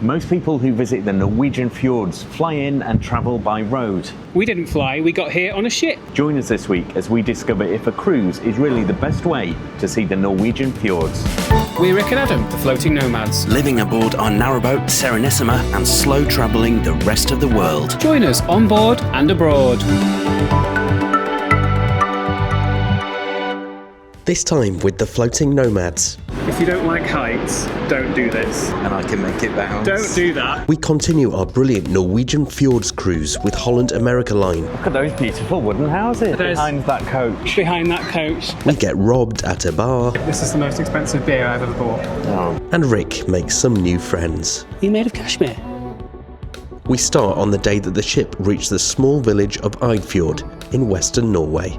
Most people who visit the Norwegian fjords fly in and travel by road. We didn't fly, we got here on a ship. Join us this week as we discover if a cruise is really the best way to see the Norwegian fjords. We're Rick and Adam, the Floating Nomads. Living aboard our narrowboat Serenissima and slow travelling the rest of the world. Join us on board and abroad. This time with the Floating Nomads. If you don't like heights, don't do this. And I can make it bounce. Don't do that. We continue our brilliant Norwegian Fjords cruise with Holland America line. Look at those beautiful wooden houses behind that coach. Behind that coach. We get robbed at a bar. This is the most expensive beer I've ever bought. Oh. And Rick makes some new friends. Are you made of cashmere? We start on the day that the ship reached the small village of Eidfjord in western Norway.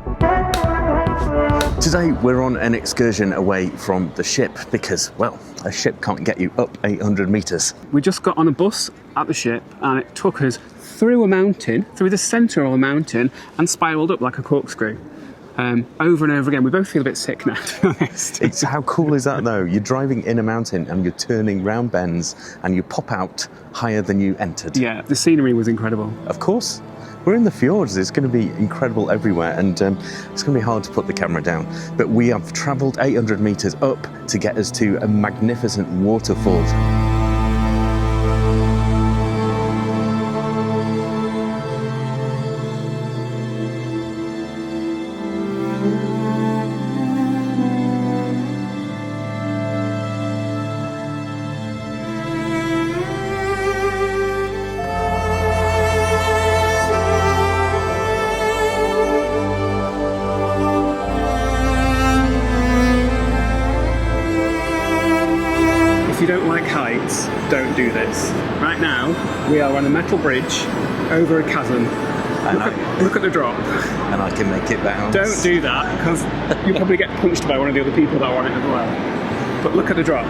Today we're on an excursion away from the ship because, well, a ship can't get you up 800 metres. We just got on a bus at the ship and it took us through a mountain, through the centre of a mountain, and spiralled up like a corkscrew. Over and over again. We both feel a bit sick now, to be honest. How cool is that though? You're driving in a mountain and you're turning round bends and you pop out higher than you entered. Yeah, the scenery was incredible. Of course. We're in the fjords, it's going to be incredible everywhere, and it's going to be hard to put the camera down. But we have travelled 800 metres up to get us to a magnificent waterfall. If you don't like heights, don't do this. Right now, we are on a metal bridge over a chasm. Look at the drop. And I can make it bounce. Don't do that, because you'll probably get punched by one of the other people that are on it as well. But look at the drop.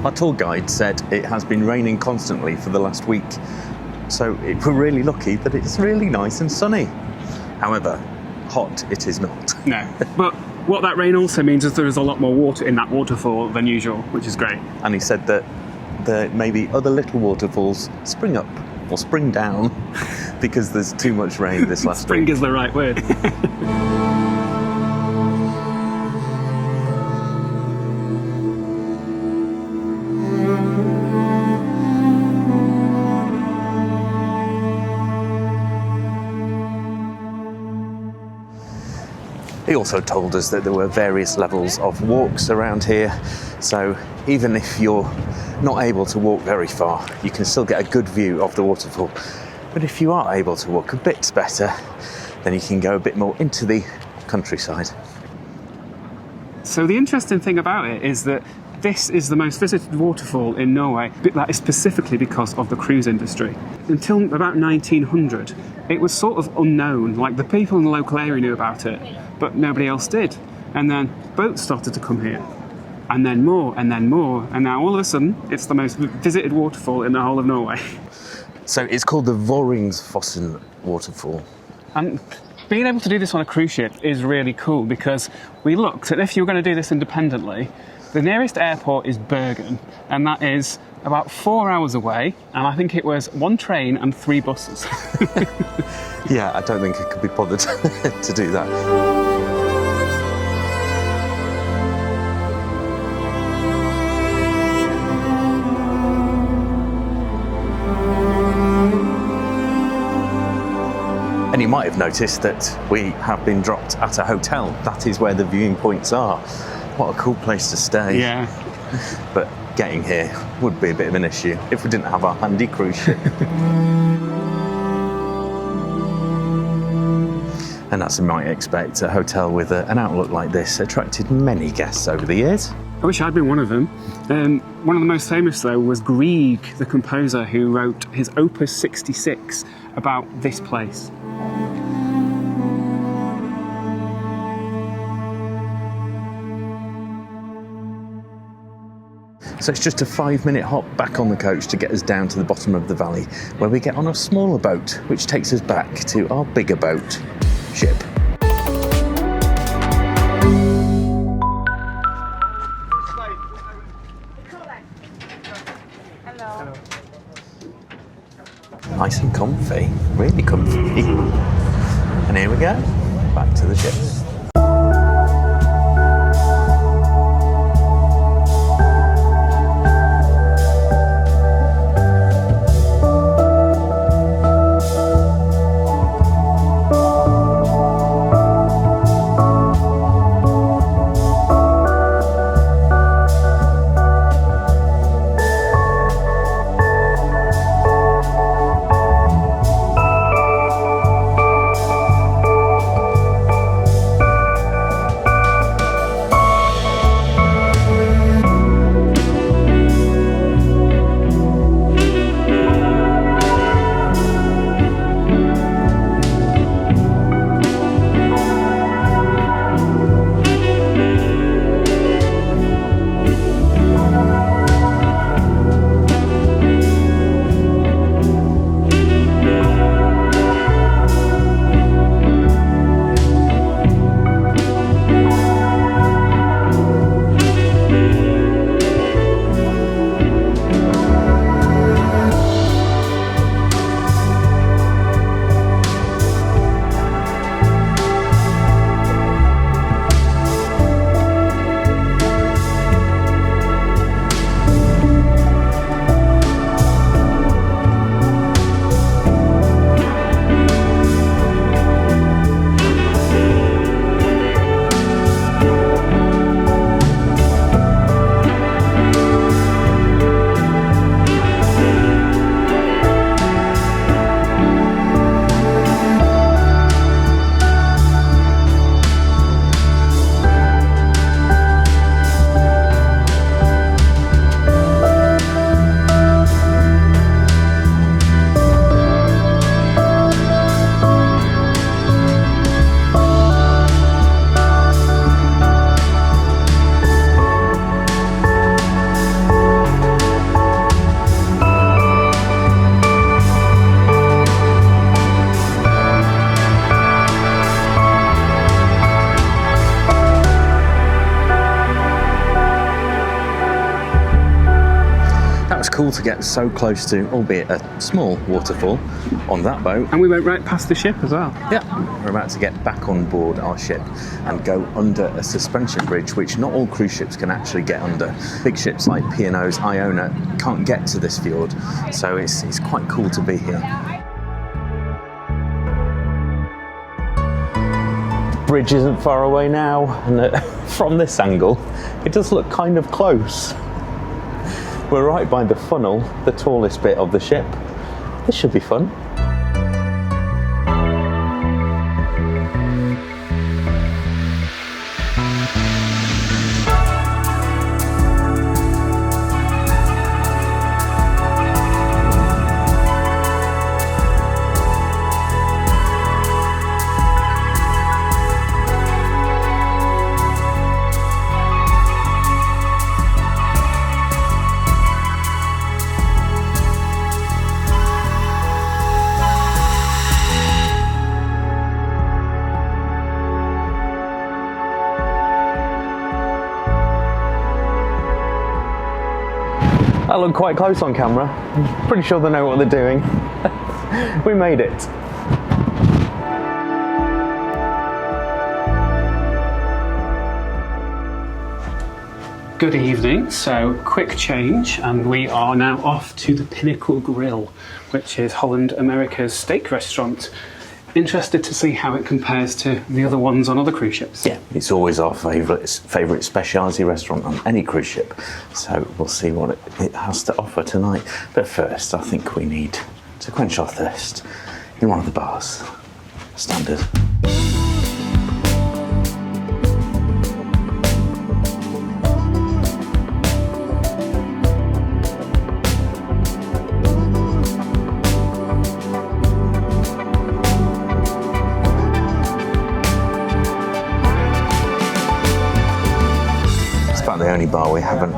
Our tour guide said it has been raining constantly for the last week, so we're really lucky that it's really nice and sunny. However, hot it is not. No. But what that rain also means is there is a lot more water in that waterfall than usual, which is great. And he said that there may be other little waterfalls spring up or spring down because there's too much rain this last Spring week. is the right word. He also told us that there were various levels of walks around here, so even if you're not able to walk very far, you can still get a good view of the waterfall. But if you are able to walk a bit better, then you can go a bit more into the countryside. So the interesting thing about it is that this is the most visited waterfall in Norway, but that is specifically because of the cruise industry. Until about 1900, it was sort of unknown, like the people in the local area knew about it, but nobody else did. And then boats started to come here, and then more, and then more, and now all of a sudden, it's the most visited waterfall in the whole of Norway. So it's called the Voringsfossen waterfall. And being able to do this on a cruise ship is really cool because we looked, and if you were going to do this independently, the nearest airport is Bergen, and that is about 4 hours away, and I think it was 1 train and 3 buses. Yeah, I don't think I could be bothered to do that. And you might have noticed that we have been dropped at a hotel. That is where the viewing points are. What a cool place to stay. Yeah. But getting here would be a bit of an issue if we didn't have our handy cruise ship. And as you might expect, a hotel with an outlook like this attracted many guests over the years. I wish I'd been one of them. One of the most famous, though, was Grieg, the composer, who wrote his Opus 66 about this place. So it's just a 5-minute hop back on the coach to get us down to the bottom of the valley, where we get on a smaller boat, which takes us back to our bigger boat, ship. Hello. Nice and comfy, really comfy. And here we go, back to the ship. Cool to get so close to, albeit a small waterfall, on that boat. And we went right past the ship as well. Yeah, we're about to get back on board our ship and go under a suspension bridge, which not all cruise ships can actually get under. Big ships like P&O's Iona can't get to this fjord, so it's quite cool to be here. Bridge isn't far away now, and from this angle, it does look kind of close. We're right by the funnel, the tallest bit of the ship. This should be fun. That looked quite close on camera. I'm pretty sure they know what they're doing. We made it. Good evening, so quick change, and we are now off to the Pinnacle Grill, which is Holland America's steak restaurant. Interested to see how it compares to the other ones on other cruise ships. Yeah, it's always our favourite specialty restaurant on any cruise ship, so we'll see what it has to offer tonight. But first, I think we need to quench our thirst in one of the bars. Standard.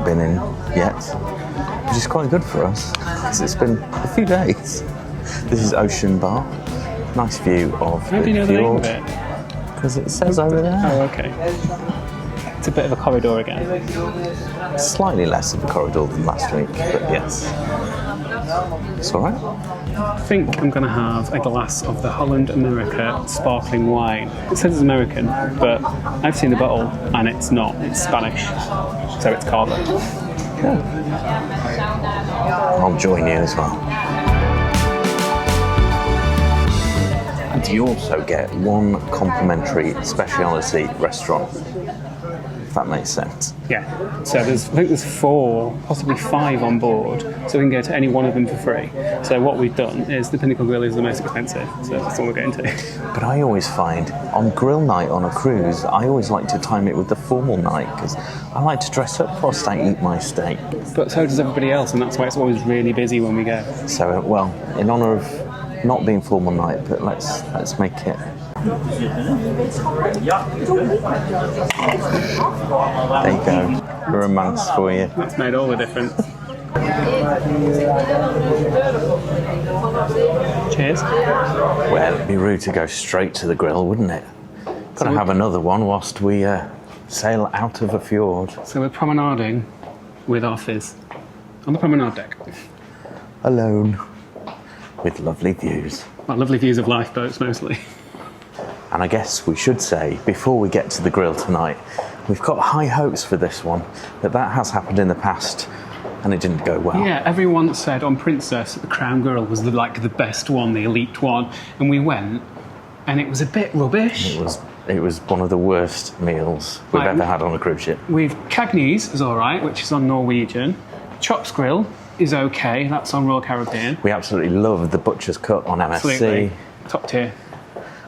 been in yet, which is quite good for us because it's been a few days. This is Ocean Bar. Nice view of How do you know the name of it? Because it says over there. Oh, okay. It's a bit of a corridor again. Slightly less of a corridor than last week, but yes. It's all right. I think I'm going to have a glass of the Holland America sparkling wine. It says it's American, but I've seen the bottle and it's not. It's Spanish, so it's carbon. Yeah. I'll join you as well. And you also get one complimentary speciality restaurant, if that makes sense. Yeah. So I think there's 4, possibly 5 on board, so we can go to any one of them for free. So what we've done is the Pinnacle grill is the most expensive, so that's what we're going to. But I always find on grill night on a cruise, I always like to time it with the formal night because I like to dress up whilst I eat my steak. But so does everybody else, and that's why it's always really busy when we go. So, well, in honour of not being formal night, but let's make it. There you go, a romance for you. That's made all the difference. Cheers. Well, it'd be rude to go straight to the grill, wouldn't it? Gotta have another one whilst we sail out of a fjord. So we're promenading with our fizz on the promenade deck. Alone, with lovely views. Well, lovely views of lifeboats mostly. And I guess we should say, before we get to the grill tonight, we've got high hopes for this one, that has happened in the past and it didn't go well. Yeah, everyone said on Princess that the Crown Grill was the best one, the elite one, and we went and it was a bit rubbish. It was one of the worst meals we've ever had on a cruise ship. Cagney's is alright, which is on Norwegian. Chops Grill is okay, that's on Royal Caribbean. We absolutely love the Butcher's Cut on MSC. Absolutely. Top tier.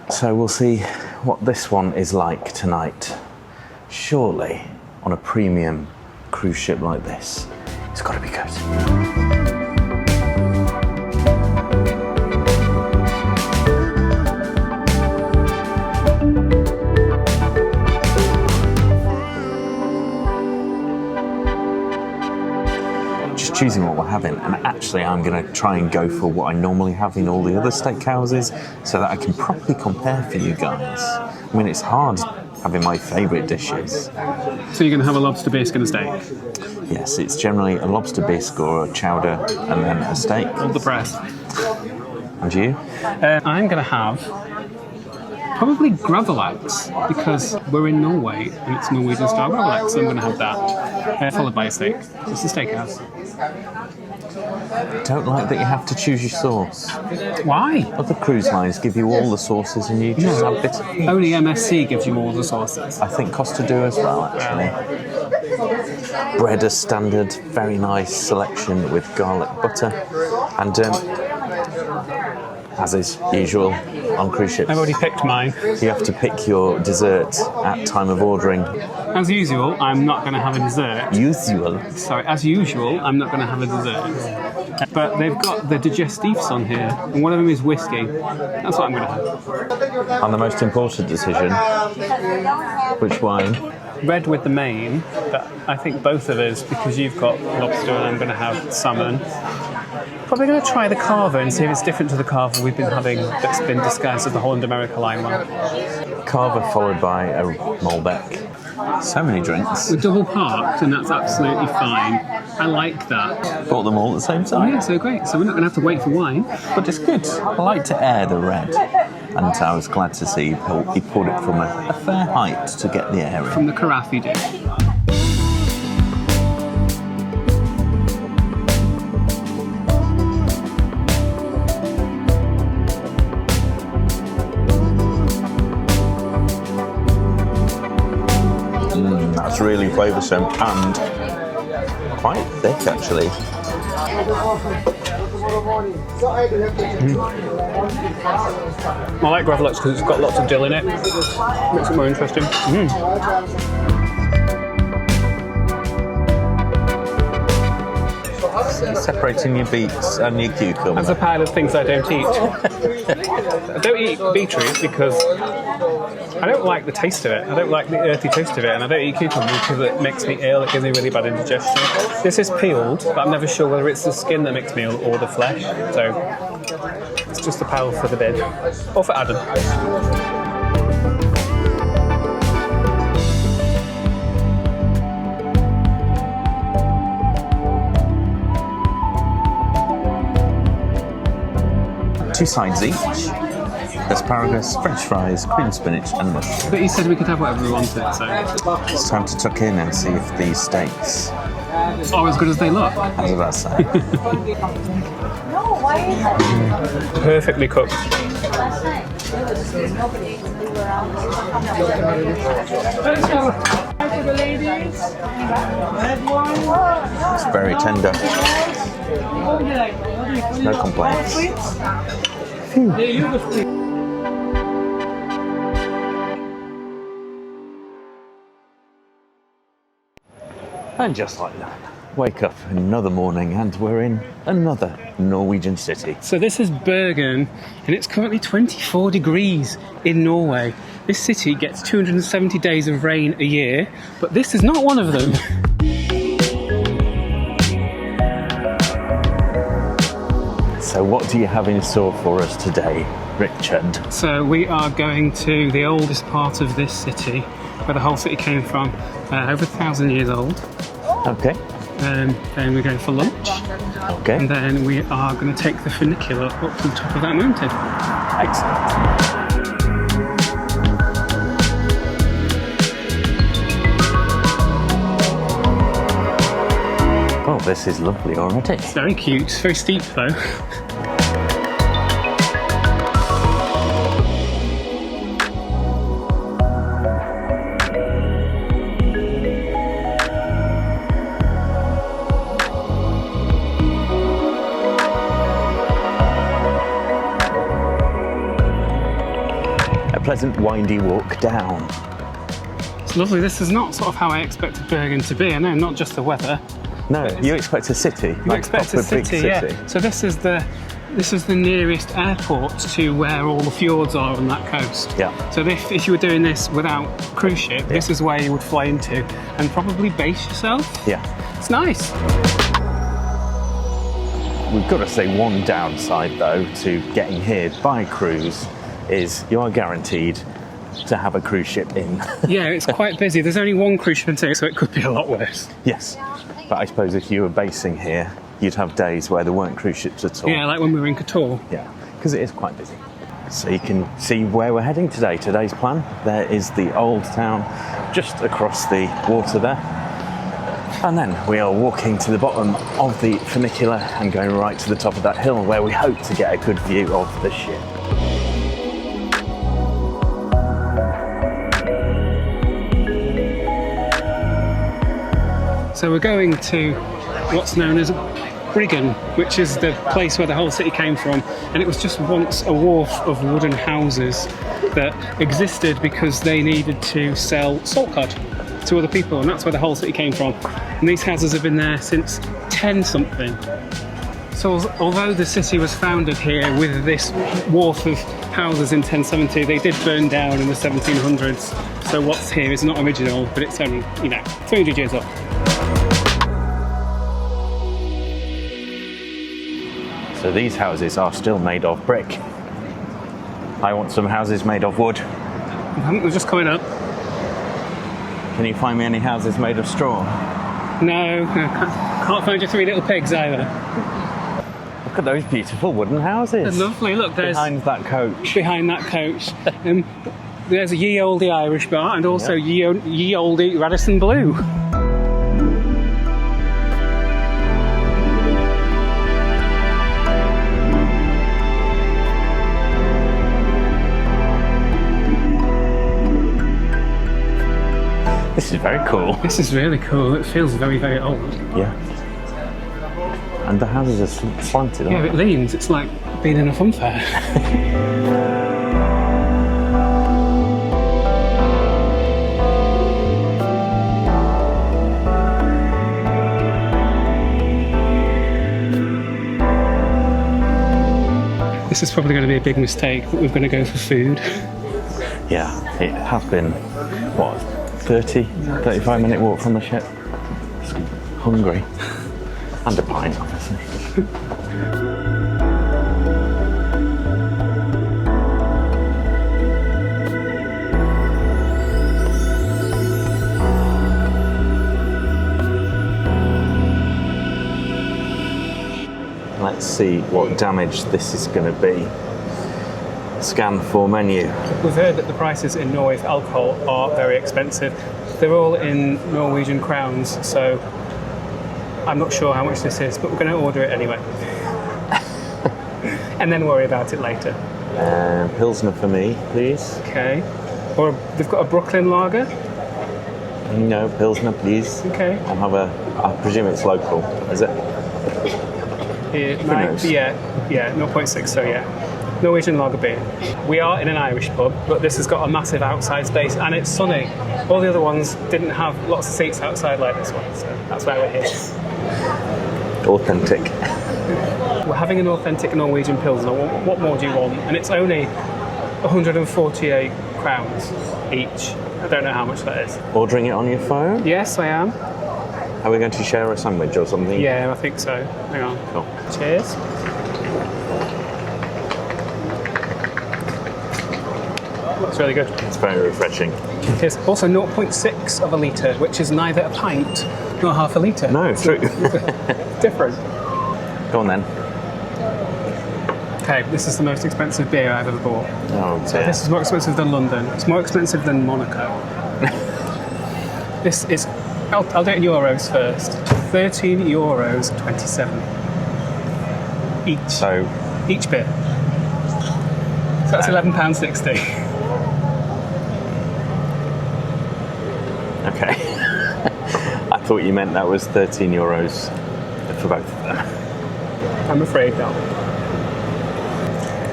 So we'll see what this one is like tonight. Surely, on a premium cruise ship like this, it's got to be good. Choosing what we're having, and actually I'm going to try and go for what I normally have in all the other steakhouses so that I can properly compare for you guys. I mean, it's hard having my favourite dishes. So you're going to have a lobster bisque and a steak? Yes, it's generally a lobster bisque or a chowder and then a steak. All the press. And you? I'm going to have probably gravlax, because we're in Norway and it's Norwegian style gravlax, so I'm going to have that, followed by a steak. It's a steakhouse. Don't like that you have to choose your sauce. Why? Other cruise lines give you all the sauces and you just have bits of each. Only MSC gives you all the sauces. I think Costa do as well, actually. Bread as standard, very nice selection with garlic butter, and as is usual on cruise ships, I've already picked mine. you have to pick your dessert at time of ordering. As usual, I'm not going to have a dessert. Sorry, as usual, I'm not going to have a dessert. But they've got the digestifs on here, and one of them is whiskey. That's what I'm going to have. And the most important decision, which wine? Red with the main, but I think both of us, because you've got lobster and I'm going to have salmon. Probably going to try the carver and see if it's different to the carver we've been having that's been disguised as the Holland America line one. Carver followed by a Malbec. So many drinks. We're double parked and that's absolutely fine. I like that. Bought them all at the same time. Oh yeah, so great. So we're not going to have to wait for wine. But it's good. I like to air the red. And I was glad to see he poured it from a fair height to get the air in. From the carafe he did. That's really flavoursome and quite thick, actually. I like gravlax because it's got lots of dill in it. Makes it more interesting. Separating your beets and your cucumbers. That's a pile of things I don't eat. I don't eat beetroot because I don't like the taste of it. I don't like the earthy taste of it, and I don't eat cucumber because it makes me ill. It gives me really bad indigestion. This is peeled, but I'm never sure whether it's the skin that makes me ill or the flesh. So it's just a pile for the bin, or for Adam. Two sides each. Asparagus, French fries, cream spinach and mushroom. But you said we could have whatever we wanted, so... It's time to tuck in and see if these steaks are as good as they look. How's that sound? Perfectly cooked. It's very tender. No complaints. Phew. And just like that, wake up another morning and we're in another Norwegian city. So this is Bergen, and it's currently 24 degrees in Norway. This city gets 270 days of rain a year, but this is not one of them. So what do you have in store for us today, Richard? So we are going to the oldest part of this city, where the whole city came from, over 1,000 years old. Okay. Then we're going for lunch. Okay. And then we are going to take the Funicular up to the top of that mountain. Excellent. Oh, this is lovely already. It's very cute. It's very steep though. A pleasant windy walk down. It's lovely. This is not sort of how I expected Bergen to be. I know, not just the weather. No, you expect a city. You expect a city, yeah. So this is the nearest airport to where all the fjords are on that coast. Yeah. So if you were doing this without cruise ship, this is where you would fly into and probably base yourself. Yeah. It's nice. We've got to say one downside though to getting here by cruise is you are guaranteed to have a cruise ship in. Yeah, it's quite busy. There's only one cruise ship in today, so it could be a lot worse. Yes. But I suppose if you were basing here, you'd have days where there weren't cruise ships at all. Yeah, like when we were in Qatar. Yeah, because it is quite busy. So you can see where we're heading today. Today's plan, there is the old town just across the water there. And then we are walking to the bottom of the Funicular and going right to the top of that hill where we hope to get a good view of the ship. So we're going to what's known as Bryggen, which is the place where the whole city came from, and it was just once a wharf of wooden houses that existed because they needed to sell salt cod to other people, and that's where the whole city came from. And these houses have been there since 10 something. So although the city was founded here with this wharf of houses in 1070, they did burn down in the 1700s. So what's here is not original, but it's only, 300 years old. So these houses are still made of brick. I want some houses made of wood. We're just coming up. Can you find me any houses made of straw? No, can't find your three little pigs either. Look at those beautiful wooden houses. They're lovely. Look, there's behind that coach. Behind that coach, there's a ye olde Irish bar and also ye olde Radisson Blue. This is very cool. This is really cool. It feels very, very old. Yeah. And the houses are slanted, aren't they? Yeah, it leans. It's like being in a fun fair. This is probably going to be a big mistake, but we're going to go for food. Yeah, it has been, what, 35-minute walk from the ship. Hungry. And a pint, obviously. Let's see what damage this is going to be. Scan for menu. We've heard that the prices in Norway for alcohol are very expensive. They're all in Norwegian crowns, so I'm not sure how much this is, but we're going to order it anyway. And then worry about it later. Pilsner for me, please. Okay. Or they've got a Brooklyn lager. No, Pilsner, please. Okay. I'll have I presume it's local, is it? It might be, yeah, 0.6, so yeah. Norwegian lager beer. We are in an Irish pub, but this has got a massive outside space and it's sunny. All the other ones didn't have lots of seats outside like this one, so that's why we're here. Authentic. We're having an authentic Norwegian Pilsner. What more do you want? And it's only 148 crowns each. I don't know how much that is. Ordering it on your phone? Yes, I am. Are we going to share a sandwich or something? Yeah, I think so. Hang on. Cool. Cheers. That's really good. It's very refreshing. It's also 0.6 of a litre, which is neither a pint nor half a litre. No, true. Different. Go on then. Okay, this is the most expensive beer I've ever bought. Oh, So this is more expensive than London. It's more expensive than Monaco. This is, I'll do it in euros first. €13.27 each. So, Each bit. So that's £11.60. okay. I thought you meant that was €13 for both of them. I'm afraid not.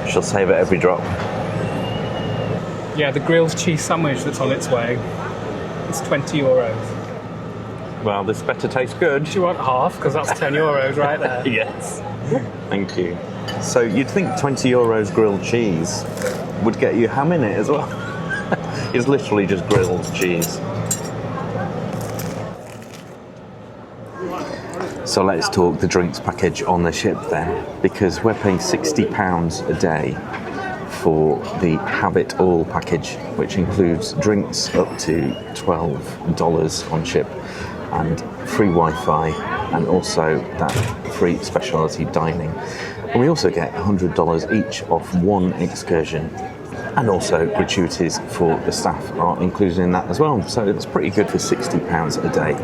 She'll save it every drop. Yeah, the grilled cheese sandwich that's on its way, it's €20. Well, this better taste good. Do you want half? Because that's €10 right there. Yes. Thank you. So you'd think €20 grilled cheese would get you ham in it as well. It's literally just grilled cheese. So let's talk the drinks package on the ship then, because we're paying £60 a day for the Habit All package, which includes drinks up to $12 on ship and free Wi-Fi and also that free specialty dining. And we also get $100 each off one excursion, and also gratuities for the staff are included in that as well. So it's pretty good for £60 a day.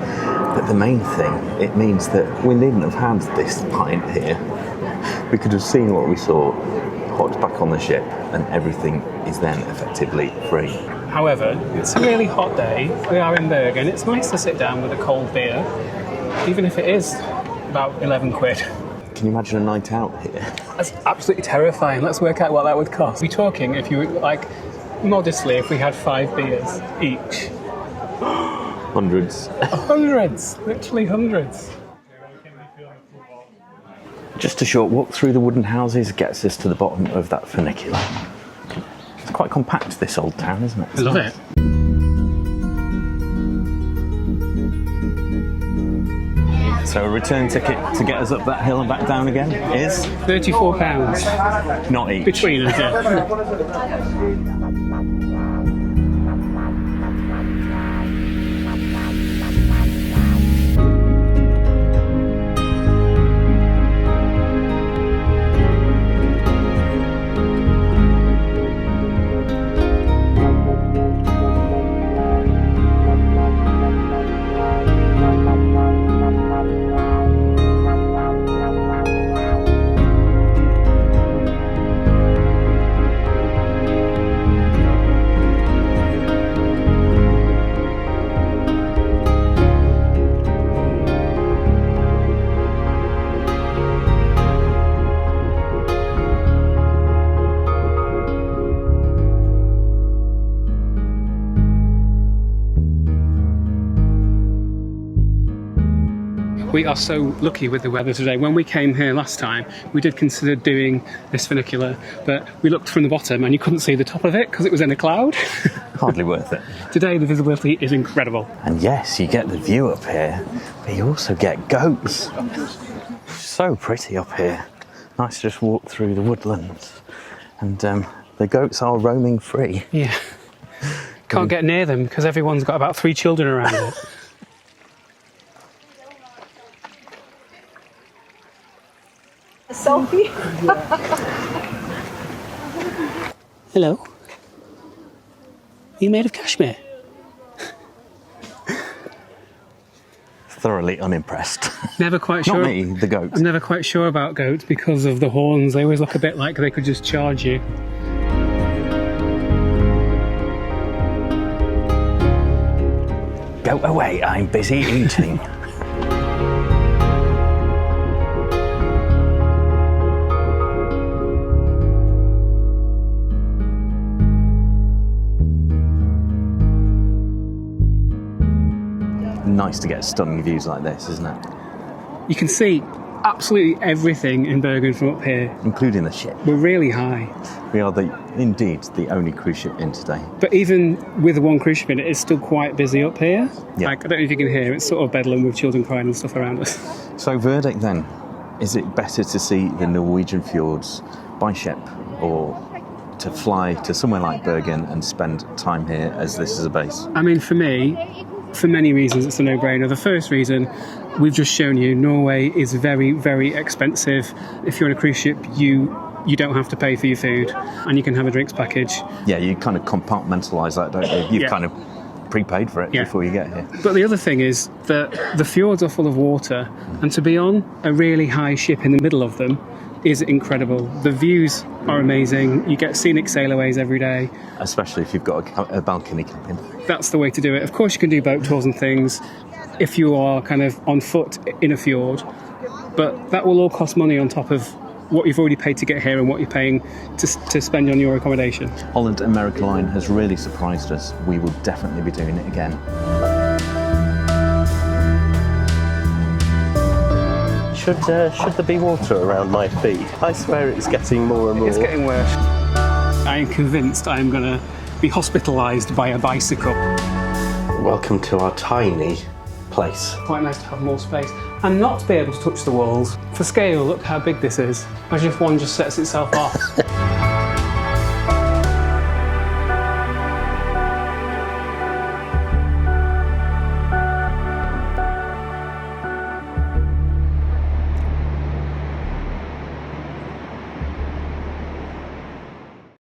But the main thing, it means that we needn't have had this pint here. We could have seen what we saw, hopped back on the ship, and everything is then effectively free. However, it's a really hot day. We are in Bergen. It's nice to sit down with a cold beer, even if it is about 11 quid. Can you imagine a night out here? That's absolutely terrifying. Let's work out what that would cost. We're talking, if you like, modestly, if we had 5 beers each. Hundreds. Hundreds, literally hundreds. Just a short walk through the wooden houses gets us to the bottom of that funicular. It's quite compact, this old town, isn't it? I love it. So a return ticket to get us up that hill and back down again is? £34. Not each. Between us, yeah. We are so lucky with the weather today. When we came here last time, we did consider doing this funicular, but we looked from the bottom and you couldn't see the top of it because it was in a cloud. Hardly worth it. Today the visibility is incredible. And yes, you get the view up here, but you also get goats. So pretty up here. Nice to just walk through the woodlands. And the goats are roaming free. Yeah. Can't get near them because everyone's got about 3 children around it. A selfie. Hello. Are you made of cashmere? Thoroughly unimpressed. Never quite sure. Not me, the goats. I'm never quite sure about goats because of the horns. They always look a bit like they could just charge you. Go away, I'm busy eating. Nice to get stunning views like this, isn't it? You can see absolutely everything in Bergen from up here. Including the ship. We're really high. We are indeed the only cruise ship in today. But even with the one cruise ship in it, it's still quite busy up here. Yeah. Like, I don't know if you can hear, it's sort of bedlam with children crying and stuff around us. So verdict then, is it better to see the Norwegian fjords by ship or to fly to somewhere like Bergen and spend time here as this is a base? I mean, for me, for many reasons, it's a no-brainer. The first reason, we've just shown you, Norway is very, very expensive. If you're on a cruise ship, you don't have to pay for your food and you can have a drinks package. Yeah, you kind of compartmentalise that, don't you? You've kind of prepaid for it before you get here. But the other thing is that the fjords are full of water, and to be on a really high ship in the middle of them is incredible. The views are amazing. You get scenic sailways every day. Especially if you've got a balcony cabin. That's the way to do it. Of course you can do boat tours and things if you are kind of on foot in a fjord, but that will all cost money on top of what you've already paid to get here and what you're paying to spend on your accommodation. Holland America line has really surprised us. We will definitely be doing it again. Should there be water around my feet? I swear it's getting more and more. It's getting worse. I am convinced I'm going to be hospitalised by a bicycle. Welcome to our tiny place. Quite nice to have more space and not to be able to touch the walls. For scale, look how big this is. Imagine if one just sets itself off.